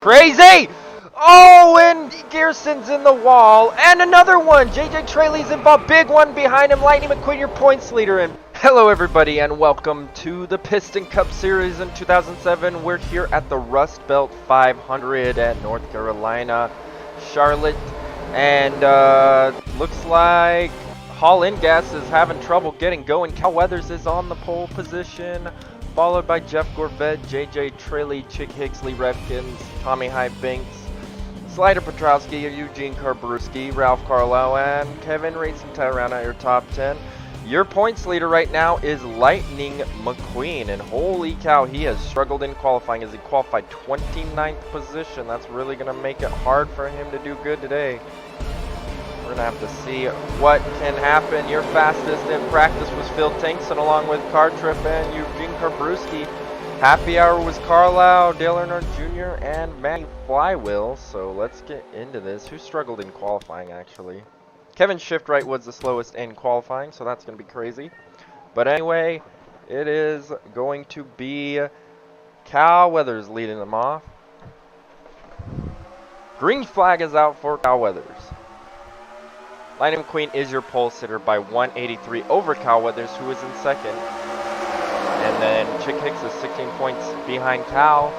Crazy! Oh, and Gearson's in the wall. And another one. JJ Traley's involved. Big one behind him. Lightning McQueen, your points leader. And hello, everybody, and welcome to the Piston Cup Series in 2007. We're here at the Rustbelt 500 at North Carolina, Charlotte. And looks like Haul-In Gas is having trouble getting going. Cal Weathers is on the pole position, followed by Jeff Gorvette, JJ Traley, Chick Hicks, Lee Revkins, Tommy High-Banks, Slider Petrowski, Eugene Karbrewski, Ralph Carlow, and Kevin Racing to round out your top 10. Your points leader right now is Lightning McQueen, and holy cow, he has struggled in qualifying as he qualified 29th position. That's really going to make it hard for him to do good today. We're going to have to see what can happen. Your fastest in practice was Phil Tankson along with Car Trip and Eugene Karbrewski. Happy hour was Carlow, Dale Earnhardt Jr., and Matty Flywheel. So let's get into this. Who struggled in qualifying, actually? Kevin Shiftwright was the slowest in qualifying, so that's going to be crazy. But anyway, it is going to be Cal Weathers leading them off. Green flag is out for Cal Weathers. Lightning McQueen is your pole sitter by 183 over Cal Weathers, who is in second. And then Chick Hicks is 16 points behind Cal.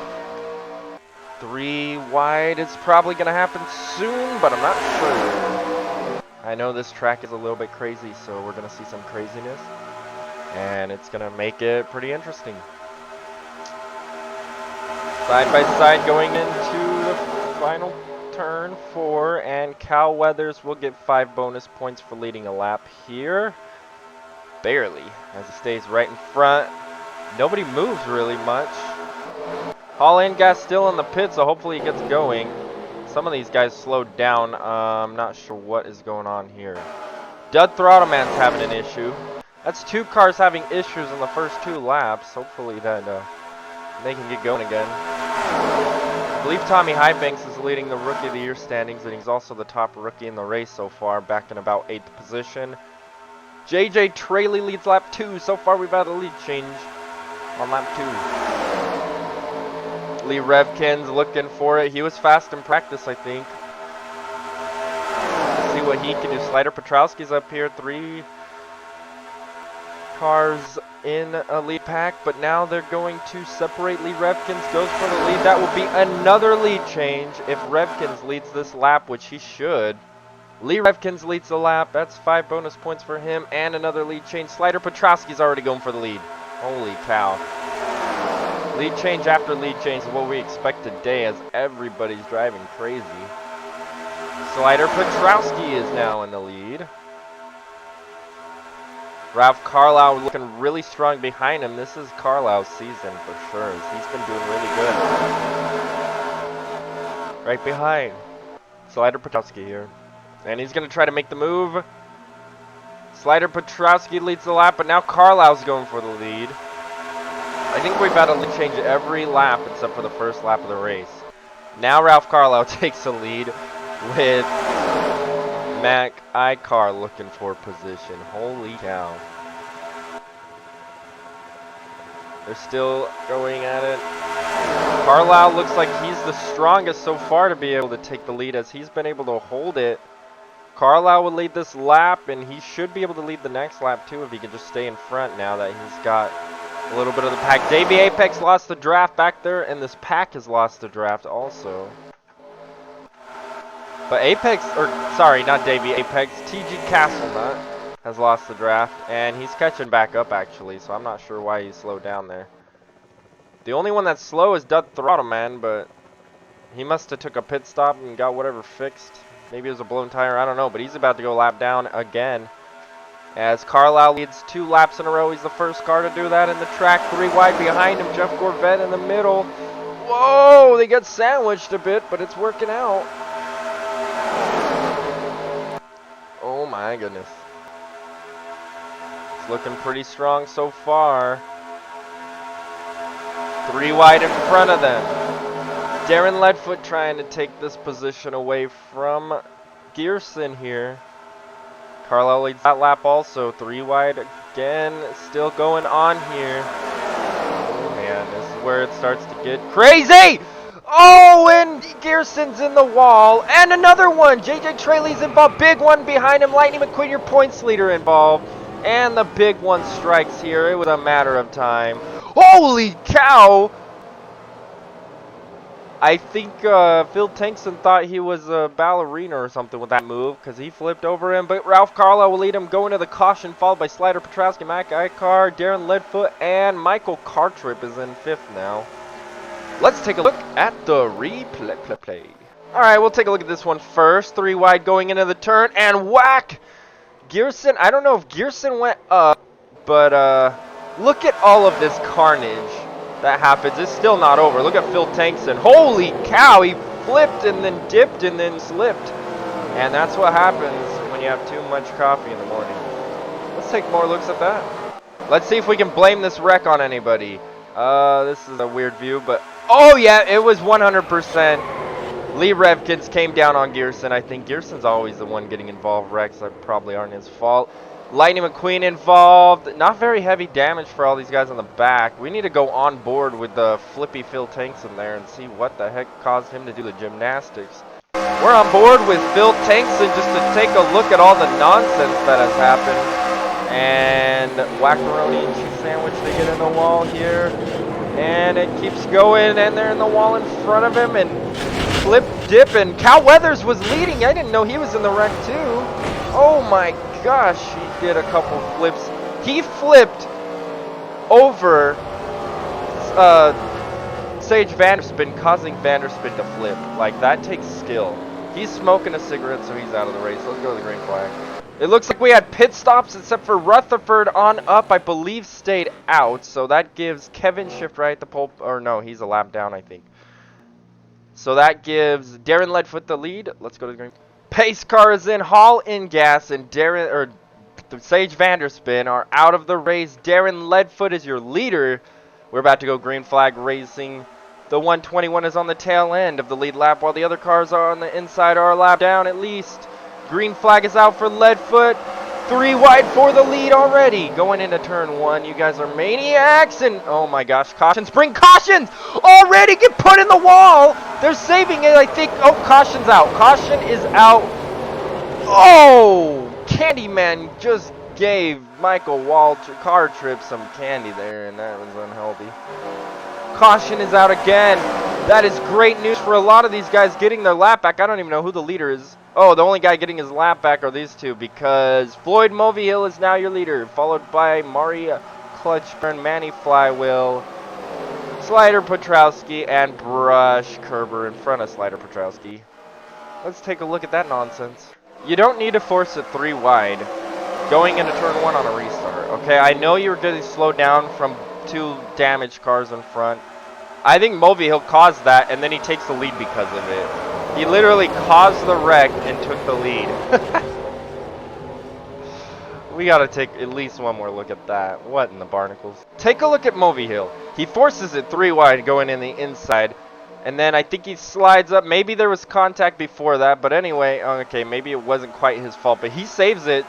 3 wide is probably going to happen soon, but I'm not sure. I know this track is a little bit crazy, so we're going to see some craziness. And it's going to make it pretty interesting. Side by side going into the final turn 4, and Cal Weathers will get 5 bonus points for leading a lap here. Barely, as he stays right in front. Nobody moves really much. Haul-In Gas still in the pit, so hopefully he gets going. Some of these guys slowed down. I'm not sure what is going on here. Dud Throttle Man's having an issue. That's 2 cars having issues in the first 2 laps. Hopefully that they can get going again. I believe Tommy High-Banks is leading the Rookie of the Year standings, and he's also the top rookie in the race so far, back in about 8th position. JJ Traley leads lap 2. So far we've had a lead change on lap 2. Lee Revkins looking for it. He was fast in practice, I think. Let's see what he can do. Slider Petrowski's up here. 3 cars in a lead pack, but now they're going to separate. Lee Revkins goes for the lead. That will be another lead change if Revkins leads this lap, which he should. Lee Revkins leads the lap. That's 5 bonus points for him, and another lead change. Slider Petrowski's already going for the lead. Holy cow. Lead change after lead change is what we expect today, as everybody's driving crazy. Slider Petrowski is now in the lead. Ralph Carlow looking really strong behind him. This is Carlow's season for sure. He's been doing really good. Right behind Slider Petrowski here. And he's going to try to make the move. Slider Petrowski leads the lap, but now Carlow's going for the lead. I think we've had a lead change every lap except for the first lap of the race. Now Ralph Carlow takes the lead with Mac Icar looking for position. Holy cow. They're still going at it. Carlow looks like he's the strongest so far to be able to take the lead, as he's been able to hold it. Carlow will lead this lap, and he should be able to lead the next lap too if he can just stay in front now that he's got a little bit of the pack. Davey Apex lost the draft back there, and this pack has lost the draft also. But Apex, or sorry, not Davey Apex, TG Castlenut has lost the draft, and he's catching back up actually, so I'm not sure why he slowed down there. The only one that's slow is Dud Throttle Man, but he must have took a pit stop and got whatever fixed. Maybe it was a blown tire, I don't know, but he's about to go lap down again. As Carlow leads 2 laps in a row, he's the first car to do that in the track. 3 wide behind him, Jeff Gorvette in the middle. Whoa, they got sandwiched a bit, but it's working out. Oh my goodness. It's looking pretty strong so far. 3 wide in front of them. Darren Leadfoot trying to take this position away from Gearson here. Carlow leads that lap also. 3 wide again. Still going on here. Oh man, this is where it starts to get crazy! Oh, and Gearson's in the wall. And another one. JJ Traley's involved. Big one behind him. Lightning McQueen, your points leader, involved. And the big one strikes here. It was a matter of time. Holy cow! I think Phil Tankson thought he was a ballerina or something with that move because he flipped over him. But Ralph Carlow will lead him going to the caution, followed by Slider Petrowski, Mac Icar, Darren Leadfoot, and Michael Cartrip is in 5th now. Let's take a look at the replay. All right, we'll take a look at this one first. 3 wide going into the turn, and whack! Gearson, I don't know if Gearson went up, but look at all of this carnage that happens. It's still not over. Look at Phil Tankson. Holy cow, he flipped and then dipped and then slipped. And that's what happens when you have too much coffee in the morning. Let's take more looks at that. Let's see if we can blame this wreck on anybody. This is a weird view, but oh yeah, it was 100%. Lee Revkins came down on Gearson. I think Gearson's always the one getting involved. Wrecks that probably aren't his fault. Lightning McQueen involved. Not very heavy damage for all these guys on the back. We need to go on board with the flippy Phil Tankson there and see what the heck caused him to do the gymnastics. We're on board with Phil Tankson just to take a look at all the nonsense that has happened. And Wackaroni and cheese sandwich, they get in the wall here. And it keeps going, and they're in the wall in front of him. And flip, dip, and Cal Weathers was leading. I didn't know he was in the wreck too. Oh my gosh, he did a couple flips. He flipped over Sage Vanderspin, causing Vanderspin to flip. Like, that takes skill. He's smoking a cigarette, so he's out of the race. Let's go to the green flag. It looks like we had pit stops, except for Rutherford on up, I believe, stayed out. So that gives Kevin Shiftwright the pole, or no, he's a lap down, I think. So that gives Darren Leadfoot the lead. Let's go to the green. Pace car is in, Hall in gas, and Sage Vanderspin are out of the race. Darren Leadfoot is your leader. We're about to go green flag racing. The 121 is on the tail end of the lead lap, while the other cars are on the inside are a lap down at least. Green flag is out for Leadfoot. 3 wide for the lead already. Going into turn 1, you guys are maniacs, and oh my gosh, cautions, bring cautions! Already get put in the wall! They're saving it, I think. Oh, caution's out. Caution is out. Oh! Candyman just gave Michael Cartrip some candy there, and that was unhealthy. Caution is out again. That is great news for a lot of these guys getting their lap back. I don't even know who the leader is. Oh, the only guy getting his lap back are these two, because Floyd Movihill is now your leader, followed by Maria Clutchburn, Manny Flywheel, Slider Petrowski, and Brush Kerber in front of Slider Petrowski. Let's take a look at that nonsense. You don't need to force it 3 wide going into turn 1 on a restart, okay? I know you're getting slowed down from 2 damaged cars in front. I think Movihill caused that, and then he takes the lead because of it. He literally caused the wreck and took the lead. We gotta take at least one more look at that. What in the barnacles? Take a look at Movihill. He forces it 3 wide going in the inside. And then I think he slides up. Maybe there was contact before that. But anyway, okay, maybe it wasn't quite his fault. But he saves it.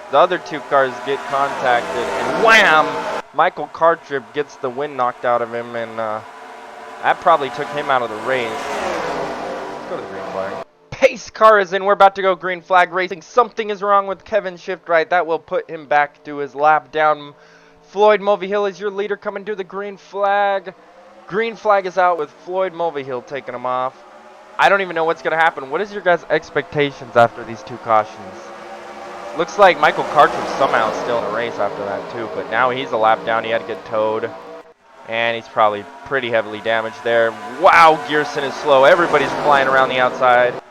The other 2 cars get contacted. And wham! Michael Cartrip gets the wind knocked out of him. And that probably took him out of the race. Let's go to the green flag. Pace car is in. We're about to go green flag racing. Something is wrong with Kevin Shiftwright. That will put him back to his lap down. Floyd Movihill is your leader coming to the green flag. Green flag is out with Floyd Movihill taking him off. I don't even know what's going to happen. What is your guys' expectations after these 2 cautions? Looks like Michael Cartrip's somehow still in the race after that too, but now he's a lap down. He had to get towed. And he's probably pretty heavily damaged there. Wow, Gearson is slow. Everybody's flying around the outside.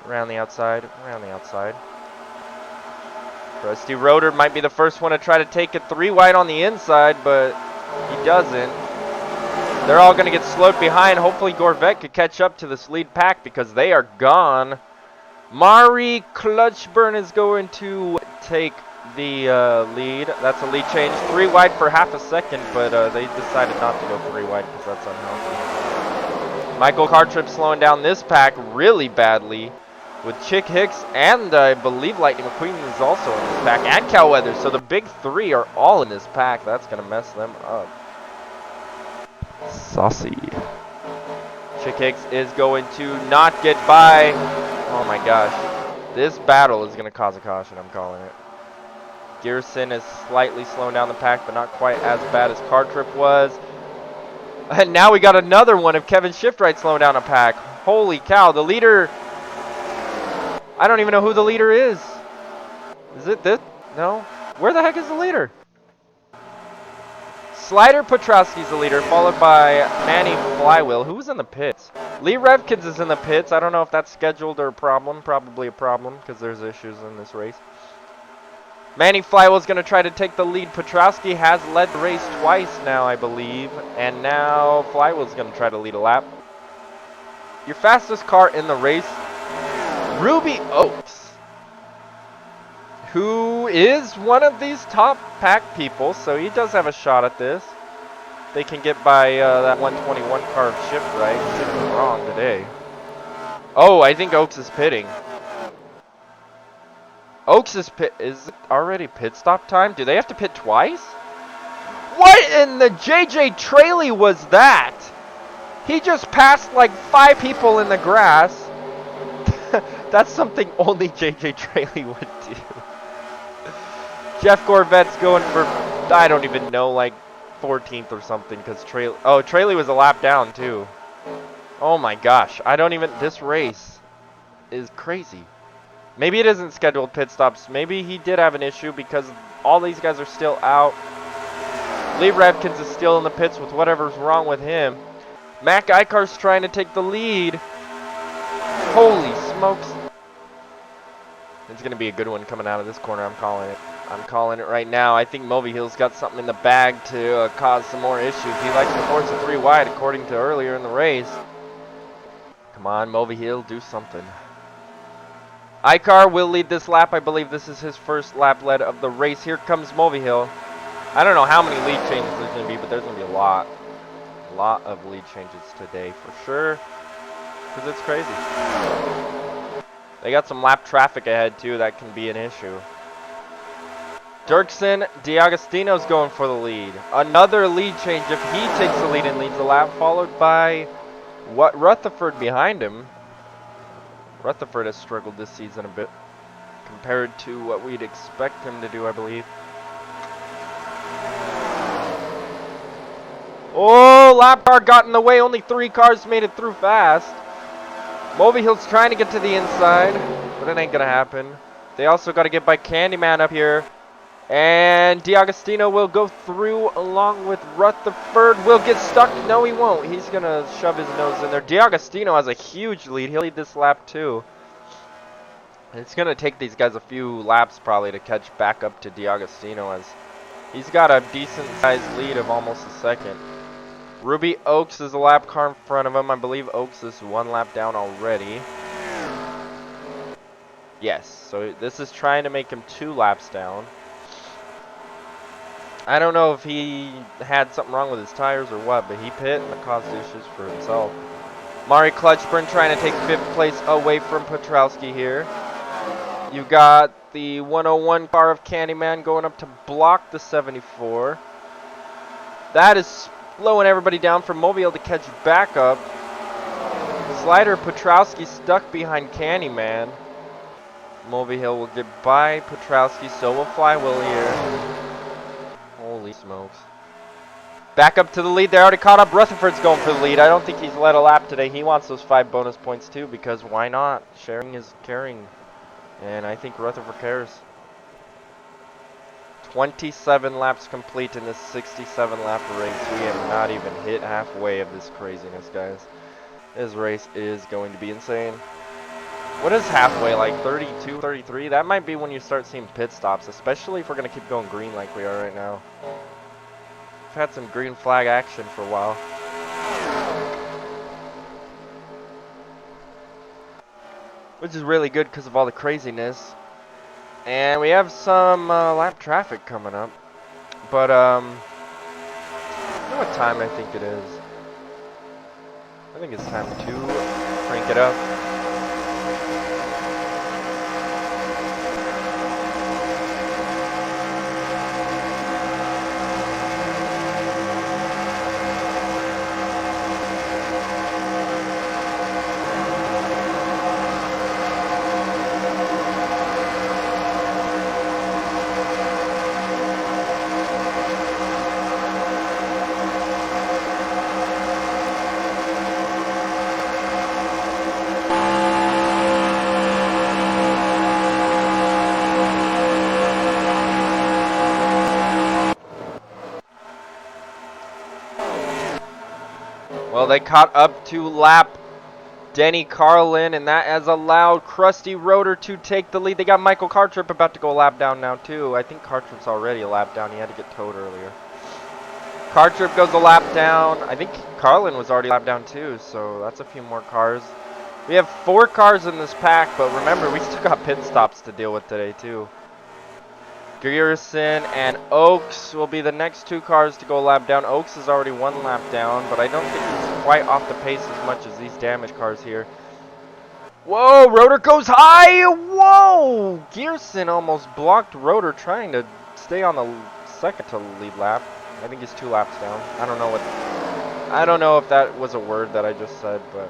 Around the outside. Around the outside. Rusty Roeder might be the first one to try to take it 3 wide on the inside, but he doesn't. They're all going to get slowed behind. Hopefully Gorvette could catch up to this lead pack because they are gone. Mari Clutchburn is going to take the lead. That's a lead change. 3 wide for half a second, but they decided not to go 3 wide because that's unhealthy. Michael Cartrip slowing down this pack really badly with Chick Hicks, and I believe Lightning McQueen is also in this pack, and Cal Weathers. So the big 3 are all in this pack. That's going to mess them up. Saucy. Chick Hicks is going to not get by. Oh my gosh. This battle is going to cause a caution, I'm calling it. Gearson is slightly slowing down the pack, but not quite as bad as Car Trip was. And now we got another one of Kevin Shiftright slowing down a pack. Holy cow, the leader. I don't even know who the leader is. Is it this? No. Where the heck is the leader? Slider Petrowski's the leader, followed by Manny Flywheel. Who's in the pits? Lee Revkins is in the pits. I don't know if that's scheduled or a problem. Probably a problem because there's issues in this race. Manny Flywheel's going to try to take the lead. Petrowski has led the race twice now, I believe. And now Flywheel's going to try to lead a lap. Your fastest car in the race, Ruby Oaks, who is one of these top pack people, so he does have a shot at this. They can get by that 121 car of Shiftright. Something wrong today. Oh, I think Oaks is pitting. Oaks is it already pit stop time? Do they have to pit twice? What in the JJ Trayley was that? He just passed like 5 people in the grass. That's something only JJ Trayley would do. Jeff Gorvette's going for, I don't even know, like 14th or something, because Trayley was a lap down too. Oh my gosh, I don't even, this race is crazy. Maybe it isn't scheduled pit stops. Maybe he did have an issue because all these guys are still out. Lee Revkins is still in the pits with whatever's wrong with him. Mac Icar's trying to take the lead. Holy smokes. It's going to be a good one coming out of this corner, I'm calling it. I'm calling it right now. I think Movie Hill's got something in the bag to cause some more issues. He likes to force a 3 wide according to earlier in the race. Come on, Movie Hill, do something. Icar will lead this lap. I believe this is his first lap led of the race. Here comes Movie Hill. I don't know how many lead changes there's going to be, but there's going to be a lot of lead changes today for sure, because it's crazy. They got some lap traffic ahead too that can be an issue. Dirksen D'Agostino's going for the lead. Another lead change if he takes the lead and leads the lap, followed by Rutherford behind him. Rutherford has struggled this season a bit compared to what we'd expect him to do, I believe. Oh, lap car got in the way. Only 3 cars made it through fast. Movie Hill's trying to get to the inside, but it ain't going to happen. They also got to get by Candyman up here. And D'Agostino will go through along with Rutherford. Will get stuck. No, he won't. He's going to shove his nose in there. D'Agostino has a huge lead. He'll lead this lap too. It's going to take these guys a few laps probably to catch back up to D'Agostino, as he's got a decent sized lead of almost a second. Ruby Oaks is a lap car in front of him. I believe Oaks is 1 lap down already. Yes, so this is trying to make him 2 laps down. I don't know if he had something wrong with his tires or what, but he pit and it caused issues for himself. Mari Clutchburn trying to take 5th place away from Petrowski here. You got the 101 car of Candyman going up to block the 74. That is slowing everybody down for Mobile to catch back up. Slider Petrowski stuck behind Candyman. Movie Hill will get by Petrowski, so will Flywheel here. Holy smokes. Back up to the lead. They already caught up. Rutherford's going for the lead. I don't think he's led a lap today. He wants those 5 bonus points too, because why not? Sharing is caring. And I think Rutherford cares. 27 laps complete in this 67 lap race. We have not even hit halfway of this craziness, guys. This race is going to be insane. What is halfway, like 32, 33? That might be when you start seeing pit stops, especially if we're going to keep going green like we are right now. We've had some green flag action for a while. Which is really good because of all the craziness. And we have some lap traffic coming up. But, I don't know what time I think it is. I think it's time to crank it up. they caught up to lap Denny Carlin, and that has allowed Krusty Rotor to take the lead. They got Michael Cartrip about to go a lap down now, too. I think Cartrip's already a lap down. He had to get towed earlier. Cartrip goes a lap down. I think Carlin was already a lap down, too, so that's a few more cars. We have 4 cars in this pack, but remember, we still got pit stops to deal with today, too. Garrison and Oaks will be the next 2 cars to go a lap down. Oaks is already 1 lap down, but I don't think he's quite off the pace as much as these damaged cars here. Whoa, Rotor goes high! Whoa! Garrison almost blocked Rotor trying to stay on the second to lead lap. I think he's 2 laps down. I don't know if that was a word that I just said, but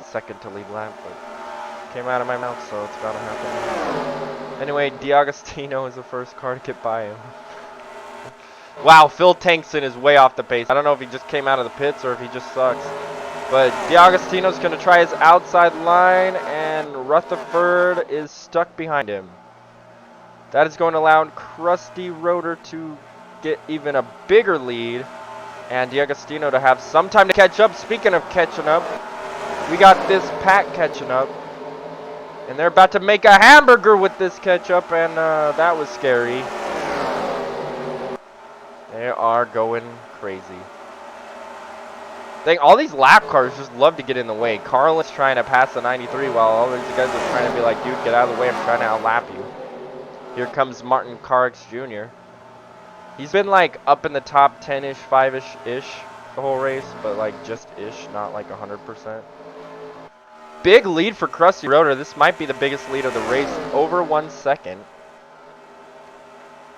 second to lead lap, but came out of my mouth, so it's gotta happen. Anyway, D'Agostino is the first car to get by him. Wow, Phil Tankson is way off the pace. I don't know if he just came out of the pits or if he just sucks. But D'Agostino's going to try his outside line, and Rutherford is stuck behind him. That is going to allow Krusty Rotor to get even a bigger lead, and D'Agostino to have some time to catch up. Speaking of catching up, we got this pack catching up. And they're about to make a hamburger with this ketchup, and that was scary. They are going crazy. All these lap cars just love to get in the way. Carlin's trying to pass the 93 while all these guys are trying to be like, dude, get out of the way, I'm trying to outlap you. Here comes Martin Carx Jr. He's been like up in the top 10-ish, 5-ish the whole race, but like just ish, not like 100%. Big lead for Krusty Rotor. This might be the biggest lead of the race, over 1 second.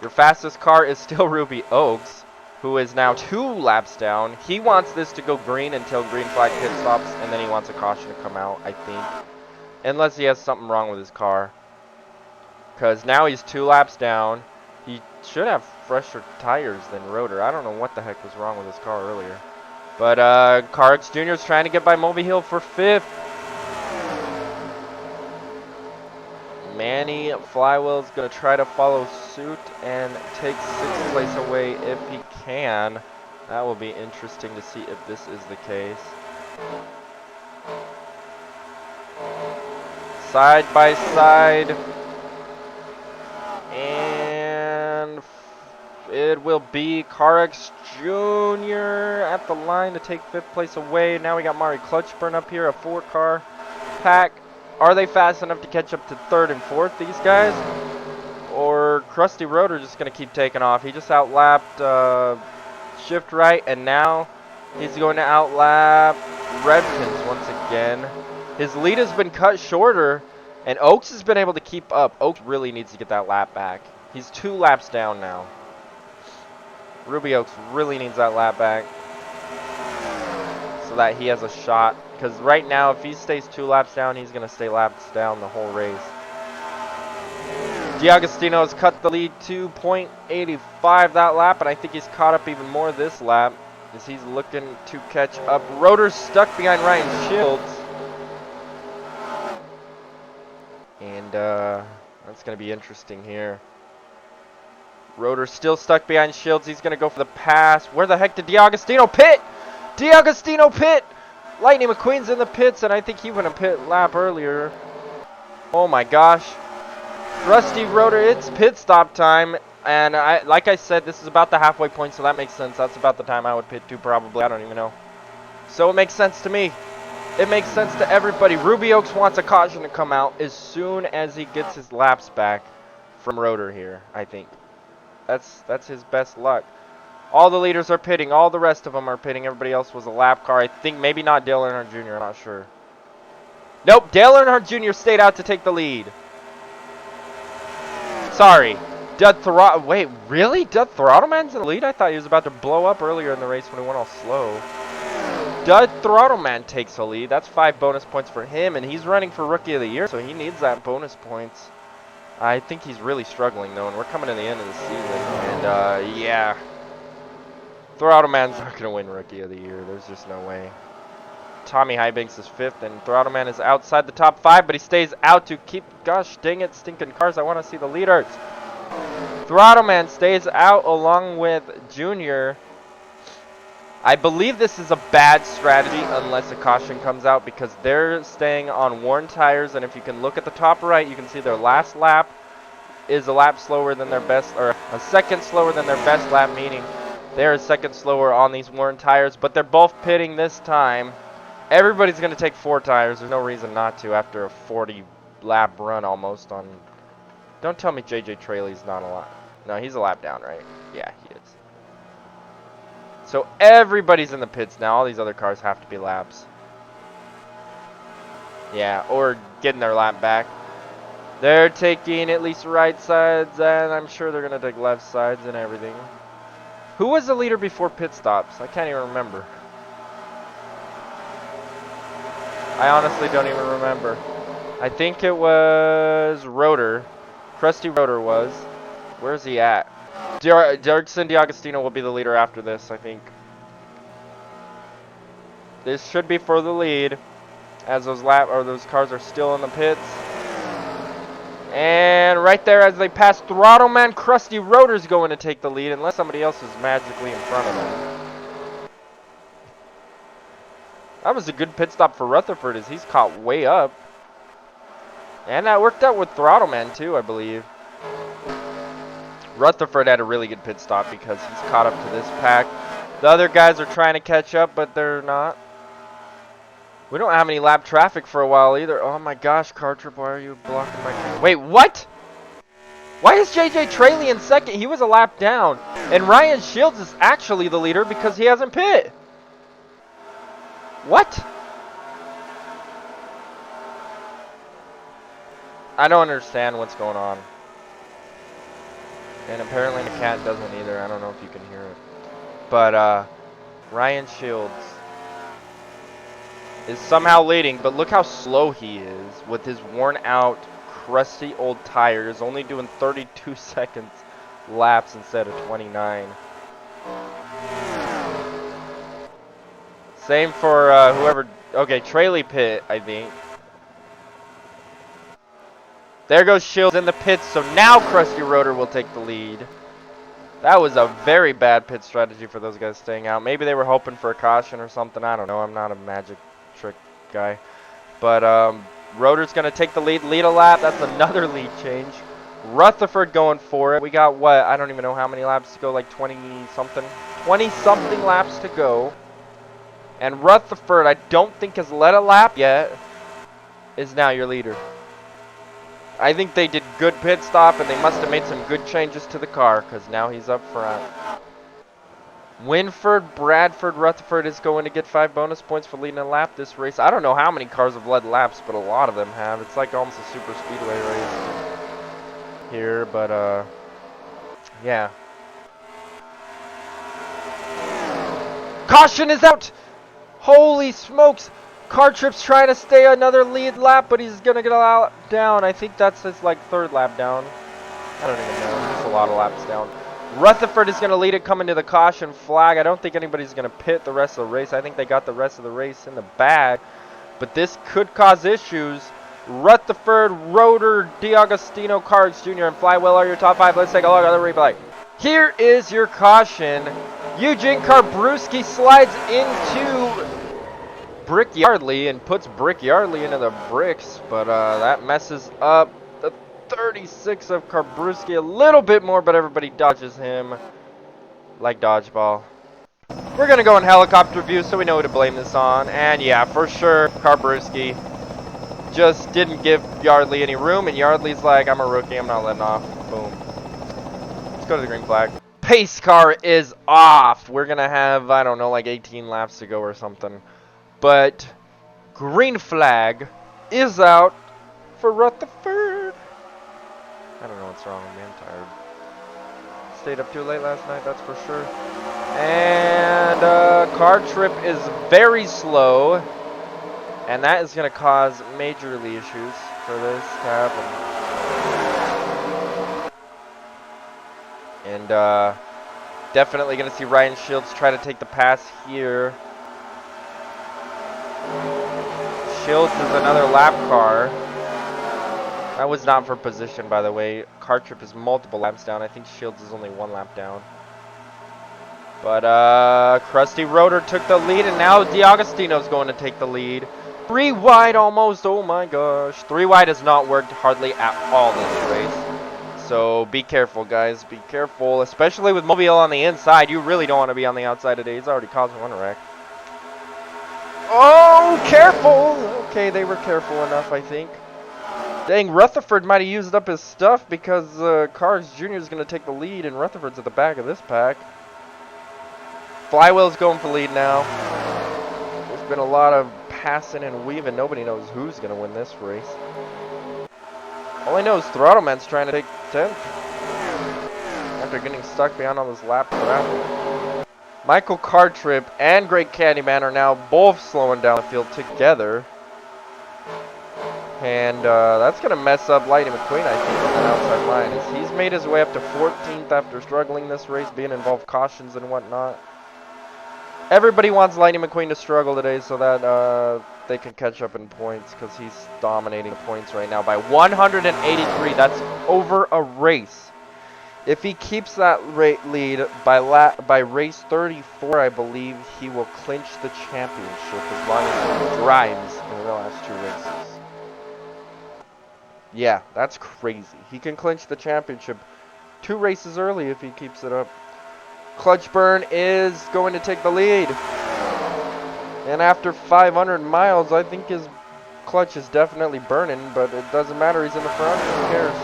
Your fastest car is still Ruby Oaks, who is now 2 laps down. He wants this to go green until green flag pit stops, and then he wants a caution to come out, I think. Unless he has something wrong with his car. Because now he's 2 laps down. He should have fresher tires than Rotor. I don't know what the heck was wrong with his car earlier. But Carx Jr. is trying to get by Moby Hill for 5th. Manny Flywell's going to try to follow suit and take 6th place away if he can. That will be interesting to see if this is the case. Side by side. And it will be Carx Jr. at the line to take 5th place away. Now we got Mari Clutchburn up here, a 4-car pack. Are they fast enough to catch up to 3rd and 4th, these guys? Or Krusty Rotor just going to keep taking off? He just outlapped Shift Right, and now he's going to outlap Redkins once again. His lead has been cut shorter, and Oaks has been able to keep up. Oaks really needs to get that lap back. He's 2 laps down now. Ruby Oaks really needs that lap back so that he has a shot. Because right now, if he stays 2 laps down, he's going to stay laps down the whole race. D'Agostino has cut the lead to 0.85 that lap, and I think he's caught up even more this lap as he's looking to catch up. Rotor's stuck behind Ryan Shields. And that's going to be interesting here. Rotor's still stuck behind Shields. He's going to go for the pass. Where the heck did D'Agostino pit? D'Agostino pit! Lightning McQueen's in the pits, and I think he went a pit lap earlier. Oh my gosh. Krusty Rotor, it's pit stop time. And like I said, this is about the halfway point, so that makes sense. That's about the time I would pit to, probably. I don't even know. So it makes sense to me. It makes sense to everybody. Ruby Oaks wants a caution to come out as soon as he gets his laps back from Rotor here, I think. That's his best luck. All the leaders are pitting. All the rest of them are pitting. Everybody else was a lap car. I think maybe not Dale Earnhardt Jr. I'm not sure. Nope, Dale Earnhardt Jr. stayed out to take the lead. Sorry. Wait, really? Dud Throttleman's in the lead? I thought he was about to blow up earlier in the race when he went all slow. Dud Throttleman takes the lead. That's 5 bonus points for him, and he's running for Rookie of the Year, so he needs that bonus points. I think he's really struggling, though, and we're coming to the end of the season. And, yeah. Throttleman's not going to win Rookie of the Year. There's just no way. Tommy Highbanks is 5th, and Throttleman is outside the top 5, but he stays out to keep, gosh dang it, stinking cars. I want to see the leaders. Throttleman stays out along with Junior. I believe this is a bad strategy unless a caution comes out because they're staying on worn tires, and if you can look at the top right, you can see their last lap is a lap slower than their best, or a second slower than their best lap, meaning they're a second slower on these worn tires, but they're both pitting this time. Everybody's going to take 4 tires. There's no reason not to after a 40 lap run almost on... Don't tell me JJ Traley's not a lap. No, he's a lap down, right? Yeah, he is. So everybody's in the pits now. All these other cars have to be laps. Yeah, or getting their lap back. They're taking at least right sides, and I'm sure they're going to take left sides and everything. Who was the leader before pit stops? I can't even remember. I honestly don't even remember. I think it was Rotor. Krusty Rotor was. Where's he at? Derrickson DiAgostino will be the leader after this, I think. This should be for the lead, as those cars are still in the pits. And right there, as they pass Throttle Man, Krusty Rotor's going to take the lead, unless somebody else is magically in front of them. That was a good pit stop for Rutherford, as he's caught way up. And that worked out with Throttle Man too, I believe. Rutherford had a really good pit stop because he's caught up to this pack. The other guys are trying to catch up, but they're not. We don't have any lap traffic for a while either. Oh my gosh, Car Trip, why are you blocking my camera? Wait, what? Why is JJ Traley in second? He was a lap down. And Ryan Shields is actually the leader because he hasn't pit. What? I don't understand what's going on. And apparently the cat doesn't either. I don't know if you can hear it. But Ryan Shields is somehow leading, but look how slow he is with his worn out, crusty old tires, only doing 32 seconds laps instead of 29. Same for whoever. Okay, Traley pit, I think. There goes Shields in the pits, so now Krusty Rotor will take the lead. That was a very bad pit strategy for those guys staying out. Maybe they were hoping for a caution or something. I don't know. I'm not a magic trick guy. But Rotor's going to take the lead a lap. That's another lead change. Rutherford going for it. We got what? I don't even know how many laps to go. Like 20-something. 20-something laps to go. And Rutherford, I don't think has led a lap yet, is now your leader. I think they did good pit stop, and they must have made some good changes to the car, because now he's up front. Winford, Bradford, Rutherford is going to get 5 bonus points for leading a lap this race. I don't know how many cars have led laps, but a lot of them have. It's like almost a super speedway race here, but yeah. Caution is out! Holy smokes! Car Trip's trying to stay another lead lap, but he's going to get a lap down. I think that's his, like, 3rd lap down. I don't even know. There's a lot of laps down. Rutherford is going to lead it coming to the caution flag. I don't think anybody's going to pit the rest of the race. I think they got the rest of the race in the bag. But this could cause issues. Rutherford, Rotor, DiAgostino, Cards Jr., and Flywheel are your top 5. Let's take a look at the replay. Here is your caution. Eugene Carbrewski slides into Brick Yardley and puts Brick Yardley into the bricks, but that messes up the 36 of Carbrewski a little bit more, but everybody dodges him like dodgeball. We're going to go in helicopter view so we know who to blame this on, and yeah, for sure, Carbrewski just didn't give Yardley any room, and Yardley's like, I'm a rookie, I'm not letting off. Boom. Let's go to the green flag. Pace car is off. We're going to have, I don't know, like 18 laps to go or something. But green flag is out for Rutherford. I don't know what's wrong with me. I'm tired. Stayed up too late last night, that's for sure. And Car Trip is very slow. And that is going to cause majorly issues for this to happen. And definitely going to see Ryan Shields try to take the pass here. Shields is another lap car. That was not for position, by the way. Car Trip is multiple laps down. I think Shields is only 1 lap down. But Krusty Rotor took the lead, and now D'Agostino's going to take the lead. 3 wide almost. Oh my gosh. 3 wide has not worked hardly at all this race. So be careful, guys. Be careful, especially with Mobile on the inside. You really don't want to be on the outside today. He's already caused 1 wreck. Oh, careful. Okay, they were careful enough, I think. Dang, Rutherford might have used up his stuff because Cars Jr. is going to take the lead, and Rutherford's at the back of this pack. Flywheel's going for lead now. There's been a lot of passing and weaving. Nobody knows who's going to win this race. All I know is Throttleman's trying to take 10th after getting stuck behind on this lap traffic. Michael Cartrip and Great Candyman are now both slowing down the field together. And that's going to mess up Lightning McQueen, I think, on the outside line. As he's made his way up to 14th after struggling this race, being involved cautions and whatnot. Everybody wants Lightning McQueen to struggle today so that they can catch up in points, because he's dominating the points right now by 183. That's over a race. If he keeps that lead by race 34, I believe he will clinch the championship as long as he drives in the last 2 races. Yeah, that's crazy. He can clinch the championship 2 races early if he keeps it up. Clutch Burn is going to take the lead. And after 500 miles, I think his clutch is definitely burning, but it doesn't matter. He's in the front. Who cares?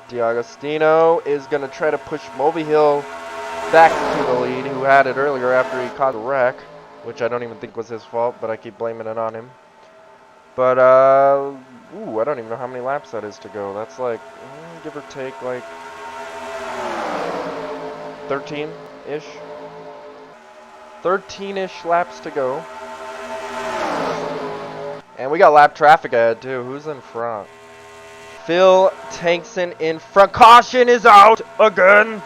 D'Agostino is going to try to push Moby back to the lead, who had it earlier after he caused a wreck, which I don't even think was his fault, but I keep blaming it on him. But, ooh, I don't even know how many laps that is to go. That's like, give or take, like 13-ish. 13-ish laps to go. And we got lap traffic ahead, too. Who's in front? Phil Tankson in front. Caution is out again.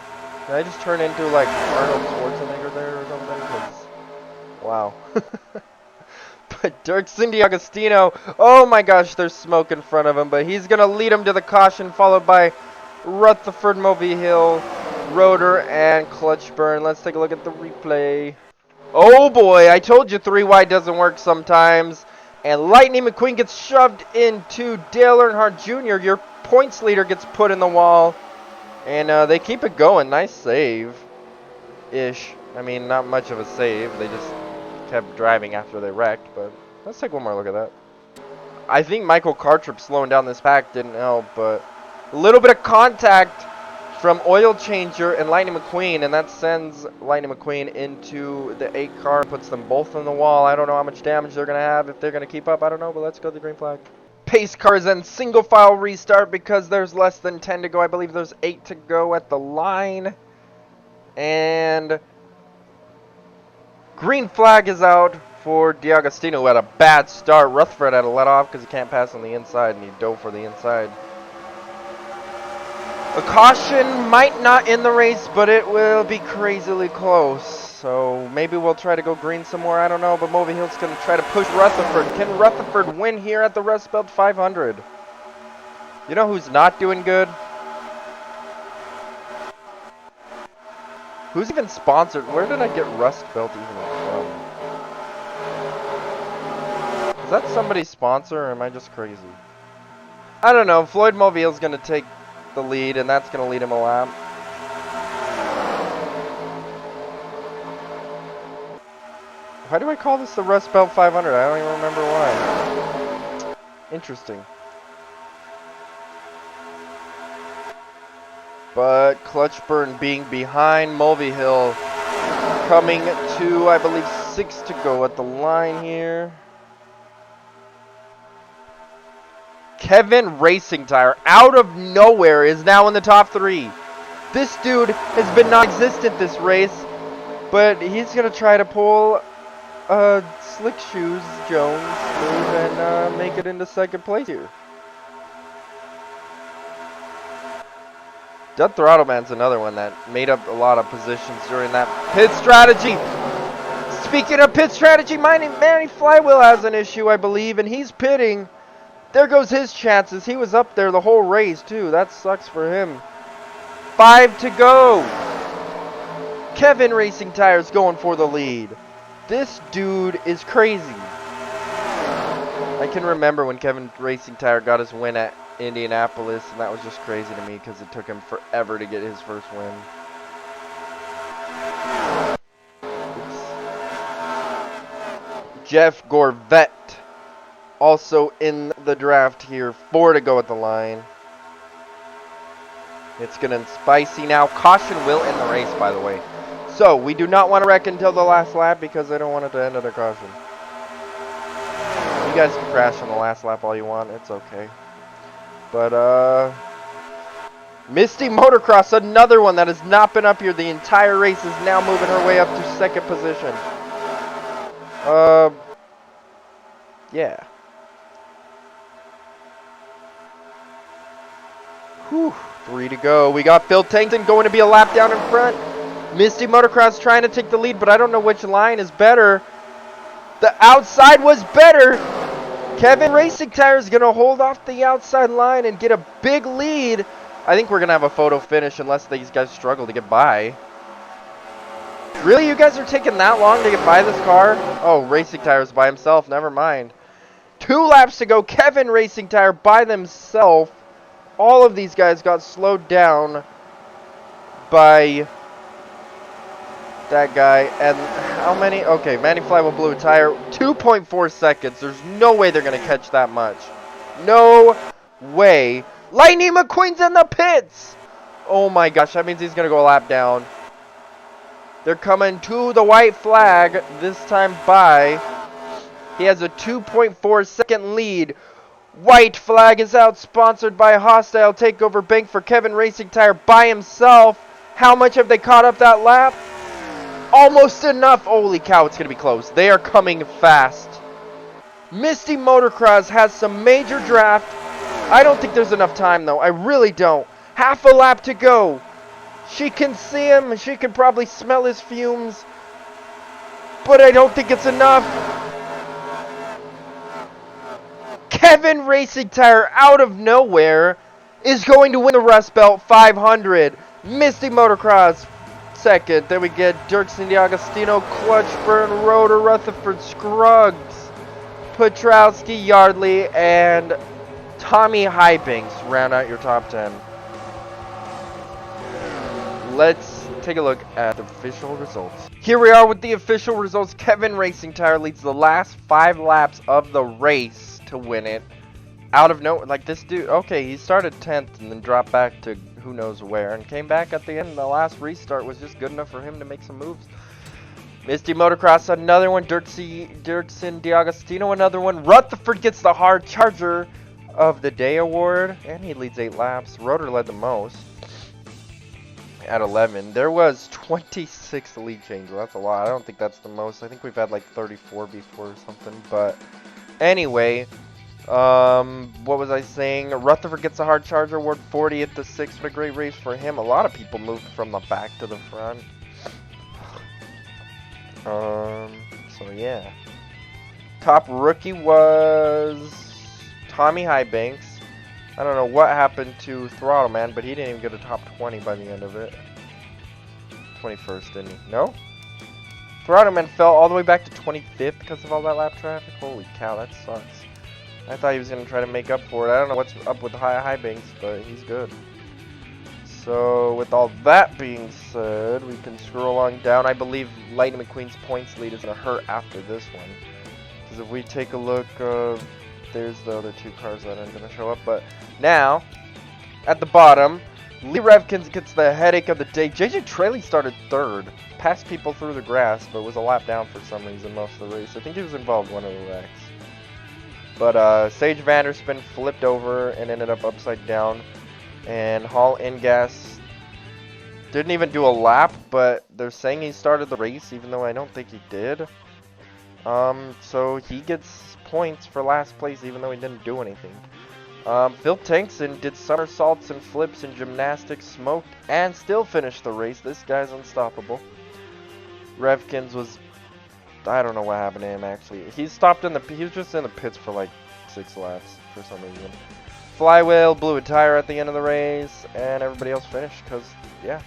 Did I just turn into, like, Arnold Schwarzenegger there or something? 'Cause, wow. But Dirksen D'Agostino, oh my gosh, there's smoke in front of him, but he's going to lead him to the caution, followed by Rutherford, Moby Rotor, and Clutch Burn. Let's take a look at the replay. Oh boy, I told you 3 wide doesn't work sometimes. And Lightning McQueen gets shoved into Dale Earnhardt Jr. Your points leader gets put in the wall. And they keep it going. Nice save-ish. I mean, not much of a save. They just kept driving after they wrecked, but let's take one more look at that. I think Michael Cartrip slowing down this pack didn't help, but a little bit of contact from Oilchanger and Lightning McQueen, and that sends Lightning McQueen into the 8 car, puts them both on the wall. I don't know how much damage they're going to have, if they're going to keep up, I don't know, but let's go to the green flag. Pace cars and single file restart because there's less than 10 to go. I believe there's 8 to go at the line. And green flag is out for D'Agostino, who had a bad start. Rutherford had to let off because he can't pass on the inside, and he dove for the inside. A caution might not end the race, but it will be crazily close. So maybe we'll try to go green some more. I don't know, but Movie Hill's going to try to push Rutherford. Can Rutherford win here at the Rustbelt 500? You know who's not doing good? Who's even sponsored? Where did I get Rustbelt even from? Is that somebody's sponsor, or am I just crazy? I don't know. Floyd Mobile's going to take the lead, and that's going to lead him a lap. Why do I call this the Rustbelt 500? I don't even remember why. Interesting. But Clutch Burn being behind Mulvey Hill, coming to, I believe, 6 to go at the line here. Kevin Racing Tire, out of nowhere, is now in the top 3. This dude has been non-existent this race, but he's going to try to pull Slick Shoes Jones move and make it into second place here. Dud Throttle Man's another one that made up a lot of positions during that pit strategy. Speaking of pit strategy, Manny Flywheel has an issue, I believe, and he's pitting There goes his chances. He was up there the whole race, too. That sucks for him. 5 to go. Kevin Racing Tires going for the lead. This dude is crazy. I can remember when Kevin Racing Tire got his win at Indianapolis, and that was just crazy to me because it took him forever to get his first win. Jeff Gorvette also in the draft here. 4 to go at the line. It's going to spicy now. Caution will end the race, by the way. So, we do not want to wreck until the last lap because I don't want it to end at a caution. You guys can crash on the last lap all you want. It's okay. But, Misty Motocross, another one that has not been up here the entire race, is now moving her way up to 2nd position. Yeah. Whew. 3 to go. We got Phil Tankton going to be a lap down in front. Misty Motocross trying to take the lead, but I don't know which line is better. The outside was better. Kevin Racing Tire is going to hold off the outside line and get a big lead. I think we're going to have a photo finish unless these guys struggle to get by. Really? You guys are taking that long to get by this car? Oh, Racing Tire's by himself. Never mind. 2 laps to go. Kevin Racing Tire by themselves. All of these guys got slowed down by that guy. And how many? Okay, Manny Fly will blew a tire. 2.4 seconds. There's no way they're going to catch that much. No way. Lightning McQueen's in the pits. Oh my gosh, that means he's going to go a lap down. They're coming to the white flag this time by. He has a 2.4 second lead. White flag is out, sponsored by Hostile Takeover Bank for Kevin Racing Tire by himself. How much have they caught up that lap? Almost enough. Holy cow, it's going to be close. They are coming fast. Misty Motocross has some major draft. I don't think there's enough time, though. I really don't. Half a lap to go. She can see him. She can probably smell his fumes. But I don't think it's enough. Kevin Racing Tire, out of nowhere, is going to win the Rustbelt 500. Misty Motocross, 2nd. Then we get Dirksen DiAgostino, Clutchburn, Rotor, Rutherford, Scruggs, Petrowski, Yardley, and Tommy Hybanks round out your top 10. Let's take a look at the official results. Here we are with the official results. Kevin Racing Tire leads the last 5 laps of the race to win it. Out of nowhere, like this dude, okay, he started 10th and then dropped back to who knows where and came back at the end. The last restart was just good enough for him to make some moves. Misty Motocross, another one. Dirksen DiAgostino, another one. Rutherford gets the hard charger of the day award, and he leads 8 laps. Rotor led the most at 11. There was 26 lead changes. That's a lot. I don't think that's the most. I think we've had like 34 before or something. But anyway, what was I saying? Rutherford gets a hard charger award, 40 at the 6th. What a great race for him. A lot of people moved from the back to the front. So yeah. Top rookie was Tommy Hybanks. I don't know what happened to Throttle Man, but he didn't even get a top 20 by the end of it. 21st, didn't he? No? Throttle Man fell all the way back to 25th because of all that lap traffic. Holy cow, that sucks. I thought he was going to try to make up for it. I don't know what's up with Hybanks, but he's good. So, with all that being said, we can scroll on down. I believe Lightning McQueen's points lead is going to hurt after this one. Because if we take a look, there's the other 2 cars that aren't going to show up. But now, at the bottom, Lee Revkins gets the headache of the day. JJ Traley started 3rd. Passed people through the grass, but was a lap down for some reason most of the race. I think he was involved in one of the wrecks. But Sage Vanderspin flipped over and ended up upside down. And Hall Ingas didn't even do a lap, but they're saying he started the race, even though I don't think he did. So he gets points for last place, even though he didn't do anything. Phil Tankson did somersaults and flips in gymnastics, smoked, and still finished the race. This guy's unstoppable. Revkins was, I don't know what happened to him actually. He stopped in the, he was just in the pits for like 6 laps for some reason. Flywheel blew a tire at the end of the race, and everybody else finished because, yeah.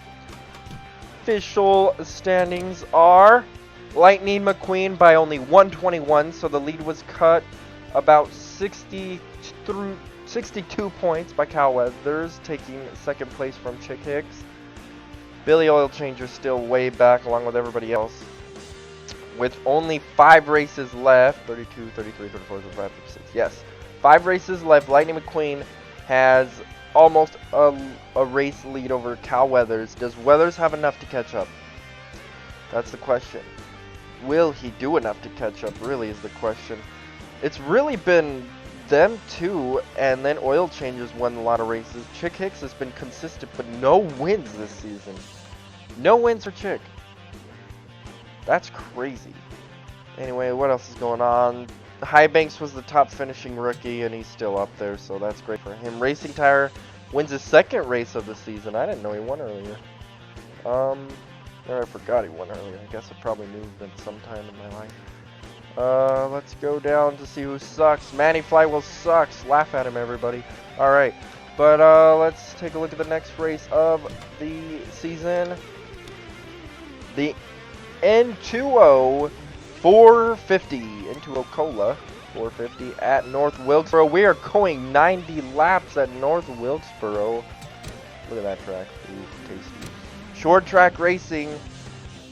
Official standings are Lightning McQueen by only 121, so the lead was cut about 62 points by Cal Weathers, taking second place from Chick Hicks. Billy Oilchanger still way back along with everybody else. With only 5 races left, 32, 33, 34, 35, 36, yes. 5 races left, Lightning McQueen has almost a race lead over Cal Weathers. Does Weathers have enough to catch up? That's the question. Will he do enough to catch up, really, is the question. It's really been them two, and then Oilchangers won a lot of races. Chick Hicks has been consistent, but no wins this season. No wins for Chick. That's crazy. Anyway, what else is going on? Highbanks was the top finishing rookie, and he's still up there, so that's great for him. Racing Tire wins his 2nd race of the season. I didn't know he won earlier. I forgot he won earlier. I guess I probably knew that sometime in my life. Let's go down to see who sucks. Manny Flywheel sucks. Laugh at him, everybody. Alright, but let's take a look at the next race of the season. The N2O 450, N2O Cola 450 at North Wilkesboro. We are going 90 laps at North Wilkesboro. Look at that track. Ooh, tasty. Short track racing.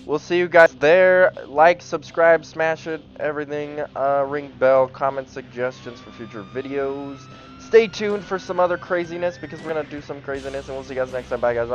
We'll see you guys there. Like, subscribe, smash it, everything. Ring bell, comment suggestions for future videos. Stay tuned for some other craziness because we're going to do some craziness, and we'll see you guys next time. Bye, guys.